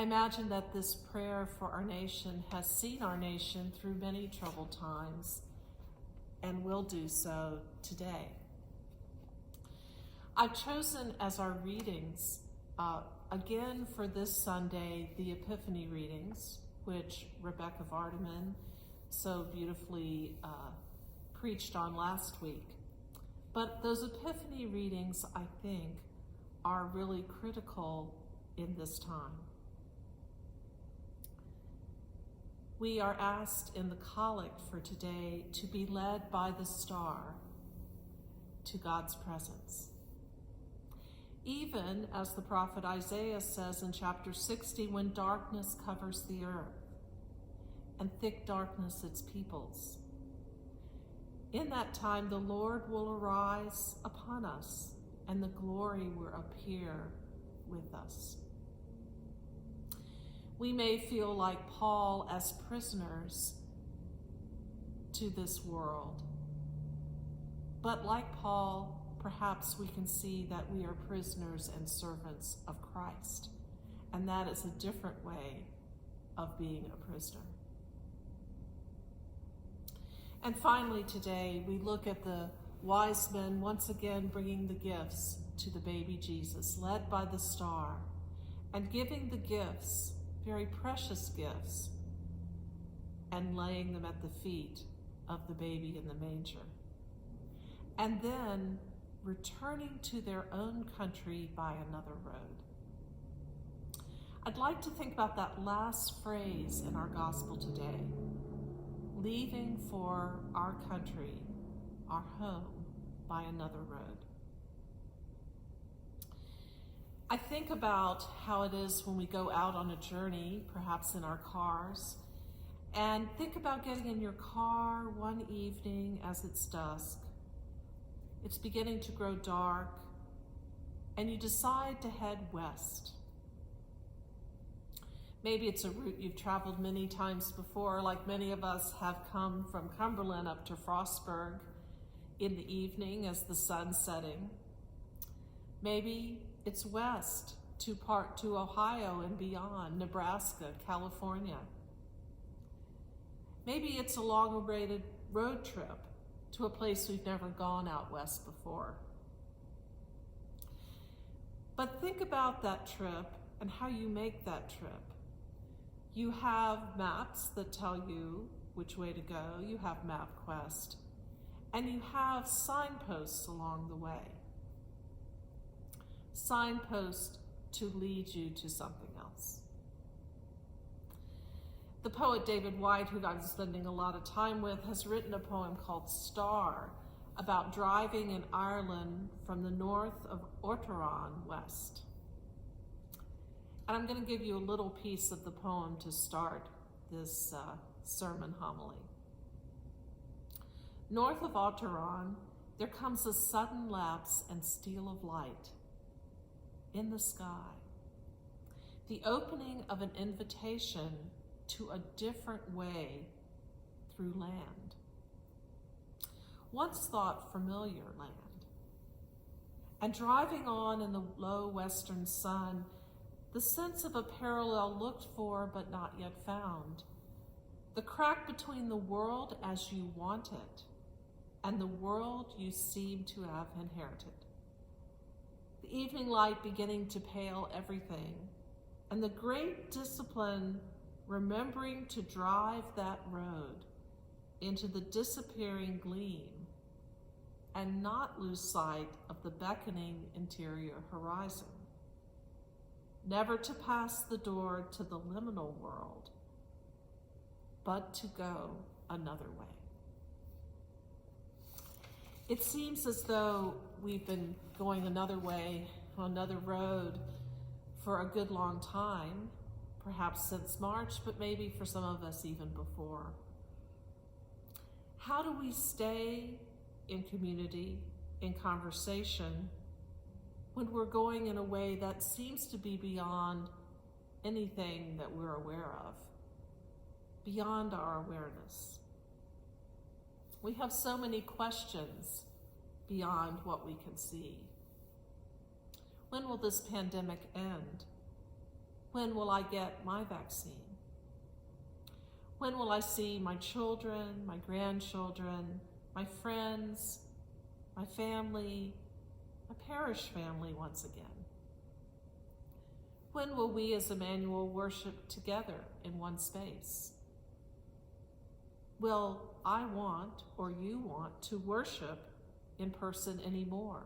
I imagine that this prayer for our nation has seen our nation through many troubled times and will do so today. I've chosen as our readings, again for this Sunday, the Epiphany readings, which Rebecca Vardaman so beautifully preached on last week. But those Epiphany readings, I think, are really critical in this time. We are asked in the collect for today to be led by the star to God's presence. Even as the prophet Isaiah says in chapter 60, when darkness covers the earth and thick darkness its peoples. In that time, the Lord will arise upon us and the glory will appear with us. We may feel like Paul as prisoners to this world, but like Paul, perhaps we can see that we are prisoners and servants of Christ, and that is a different way of being a prisoner. And finally today, we look at the wise men once again bringing the gifts to the baby Jesus, led by the star, and giving the gifts, very precious gifts, and laying them at the feet of the baby in the manger. And then returning to their own country by another road. I'd like to think about that last phrase in our gospel today, leaving for our country, our home, by another road. I think about how it is when we go out on a journey, perhaps in our cars, and think about getting in your car one evening as it's dusk. It's beginning to grow dark, and you decide to head west. Maybe it's a route you've traveled many times before, like many of us have come from Cumberland up to Frostburg in the evening as the sun's setting. Maybe it's west to Ohio and beyond, Nebraska, California. Maybe it's a long-awaited road trip to a place we've never gone out west before. But think about that trip and how you make that trip. You have maps that tell you which way to go. You have MapQuest. And you have signposts along the way. Signposts to lead you to something else. The poet David White, who I'm spending a lot of time with, has written a poem called Star about driving in Ireland from the north of Ortoron west. And I'm going to give you a little piece of the poem to start this sermon homily. North of Ortoron, there comes a sudden lapse and steal of light in the sky, the opening of an invitation to a different way through land. Once thought familiar land. And driving on in the low western sun, the sense of a parallel looked for but not yet found. The crack between the world as you want it and the world you seem to have inherited. The evening light beginning to pale everything, and the great discipline remembering to drive that road into the disappearing gleam and not lose sight of the beckoning interior horizon. Never to pass the door to the liminal world, but to go another way. It seems as though we've been going another way, on another road, for a good long time, perhaps since March, but maybe for some of us even before. How do we stay in community, in conversation, when we're going in a way that seems to be beyond anything that we're aware of, beyond our awareness? We have so many questions beyond what we can see. When will this pandemic end? When will I get my vaccine? When will I see my children, my grandchildren, my friends, my family, my parish family once again? When will we as Emmanuel worship together in one space? Will I want, or you want, to worship in person anymore?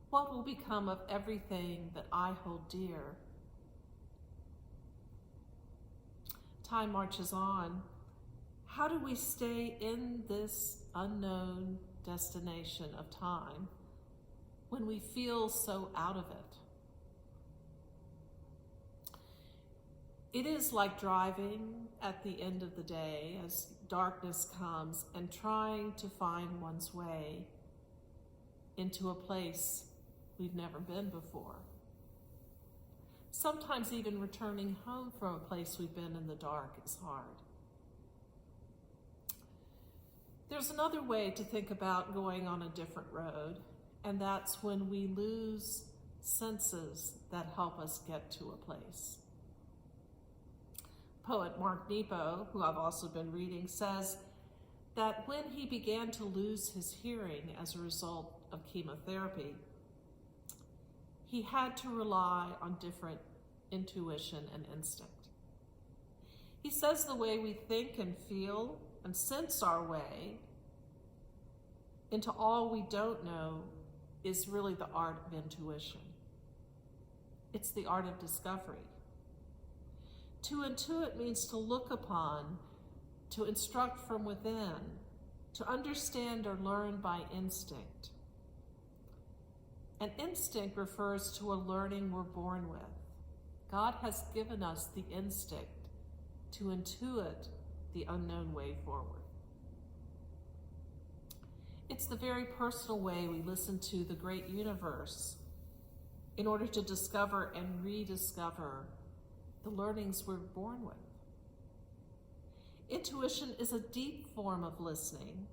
What will become of everything that I hold dear? Time marches on. How do we stay in this unknown destination of time when we feel so out of it? It is like driving at the end of the day as darkness comes and trying to find one's way into a place we've never been before. Sometimes even returning home from a place we've been in the dark is hard. There's another way to think about going on a different road, and that's when we lose senses that help us get to a place. Poet Mark Nepo, who I've also been reading, says that when he began to lose his hearing as a result of chemotherapy, he had to rely on different intuition and instinct. He says the way we think and feel and sense our way into all we don't know is really the art of intuition. It's the art of discovery. To intuit means to look upon, to instruct from within, to understand or learn by instinct. An instinct refers to a learning we're born with. God has given us the instinct to intuit the unknown way forward. It's the very personal way we listen to the great universe in order to discover and rediscover the learnings we're born with. Intuition is a deep form of listening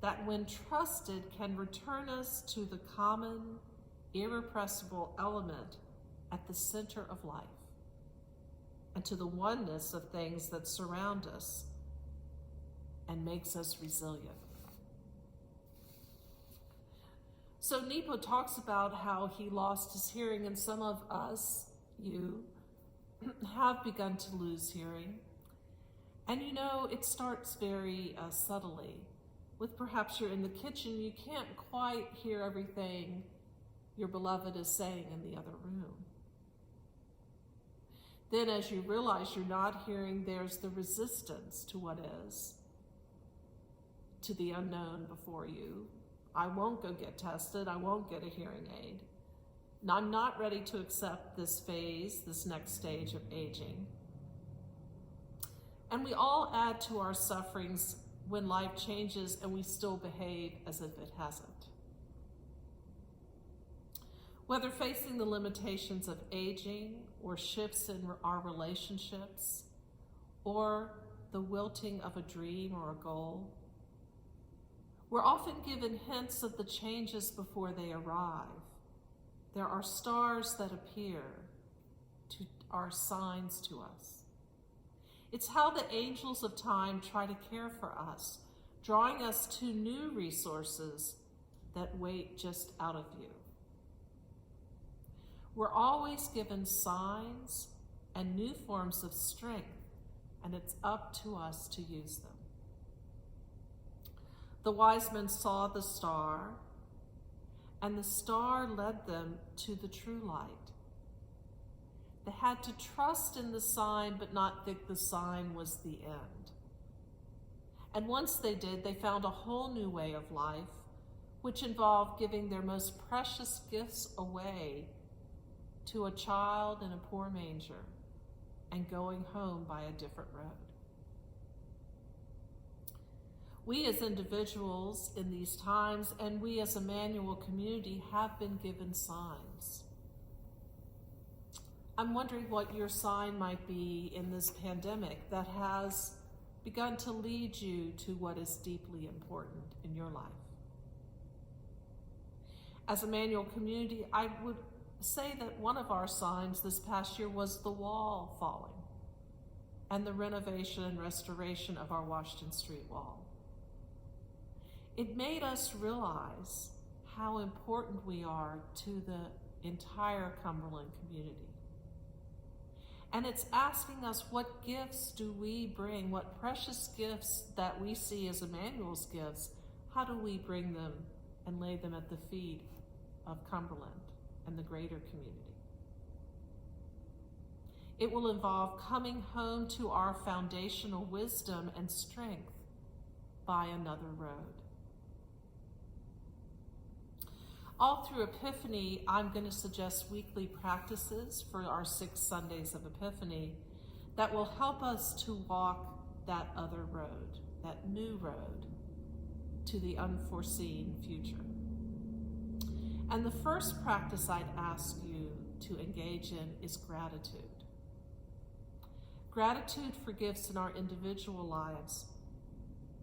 that, when trusted, can return us to the common, irrepressible element at the center of life and to the oneness of things that surround us and makes us resilient. So Nepo talks about how he lost his hearing, and some of us, you, have begun to lose hearing. And you know, it starts very subtly. With perhaps you're in the kitchen, you can't quite hear everything your beloved is saying in the other room. Then as you realize you're not hearing, there's the resistance to what is, to the unknown before you. I won't go get tested. I won't get a hearing aid. And I'm not ready to accept this phase, this next stage of aging. And we all add to our sufferings when life changes and we still behave as if it hasn't. Whether facing the limitations of aging or shifts in our relationships or the wilting of a dream or a goal, we're often given hints of the changes before they arrive. There are stars that appear, are signs to us. It's how the angels of time try to care for us, drawing us to new resources that wait just out of view. We're always given signs and new forms of strength, and it's up to us to use them. The wise men saw the star, and the star led them to the true light. They had to trust in the sign, but not think the sign was the end. And once they did, they found a whole new way of life, which involved giving their most precious gifts away to a child in a poor manger and going home by a different road. We as individuals in these times, and we as Emmanuel community, have been given signs. I'm wondering what your sign might be in this pandemic that has begun to lead you to what is deeply important in your life. As Emmanuel community, I would say that one of our signs this past year was the wall falling and the renovation and restoration of our Washington Street wall. It made us realize how important we are to the entire Cumberland community. And it's asking us, what gifts do we bring? What precious gifts that we see as Emmanuel's gifts, how do we bring them and lay them at the feet of Cumberland and the greater community? It will involve coming home to our foundational wisdom and strength by another road. All through Epiphany, I'm going to suggest weekly practices for our 6 Sundays of Epiphany that will help us to walk that other road, that new road to the unforeseen future. And the first practice I'd ask you to engage in is gratitude. Gratitude for gifts in our individual lives,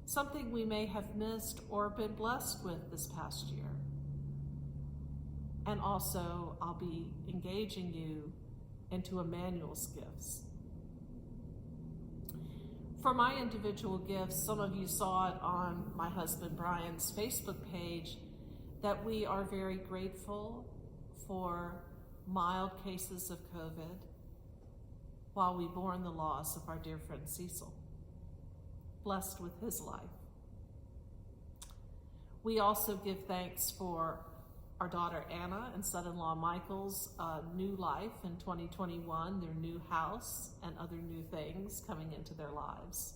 something we may have missed or been blessed with this past year. And also, I'll be engaging you into Emmanuel's gifts. For my individual gifts, some of you saw it on my husband Brian's Facebook page, that we are very grateful for mild cases of COVID while we mourn the loss of our dear friend Cecil, blessed with his life. We also give thanks for our daughter Anna and son-in-law Michael's new life in 2021, their new house and other new things coming into their lives.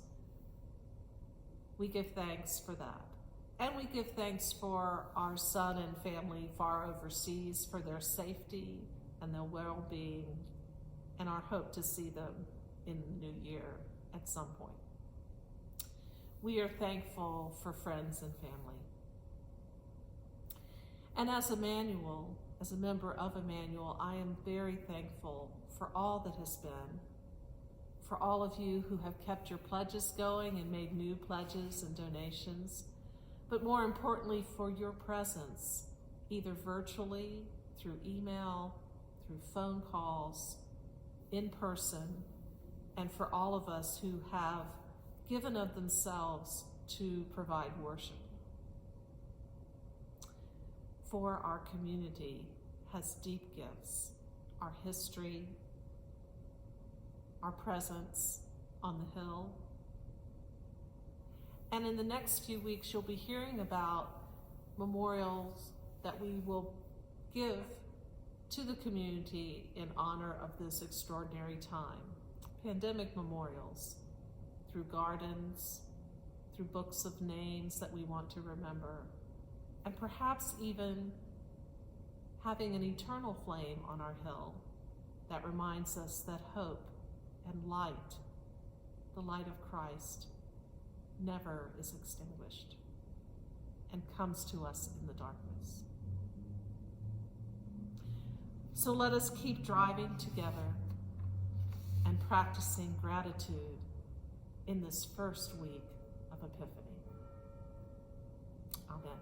We give thanks for that. And we give thanks for our son and family far overseas, for their safety and their well-being, and our hope to see them in the new year at some point. We are thankful for friends and family. And as Emmanuel, as a member of Emmanuel, I am very thankful for all that has been, for all of you who have kept your pledges going and made new pledges and donations, but more importantly for your presence, either virtually, through email, through phone calls, in person, and for all of us who have given of themselves to provide worship. For our community has deep gifts, our history, our presence on the Hill. And in the next few weeks, you'll be hearing about memorials that we will give to the community in honor of this extraordinary time. Pandemic memorials, through gardens, through books of names that we want to remember, and perhaps even having an eternal flame on our hill that reminds us that hope and light, the light of Christ, never is extinguished and comes to us in the darkness. So let us keep driving together and practicing gratitude in this first week of Epiphany. Amen.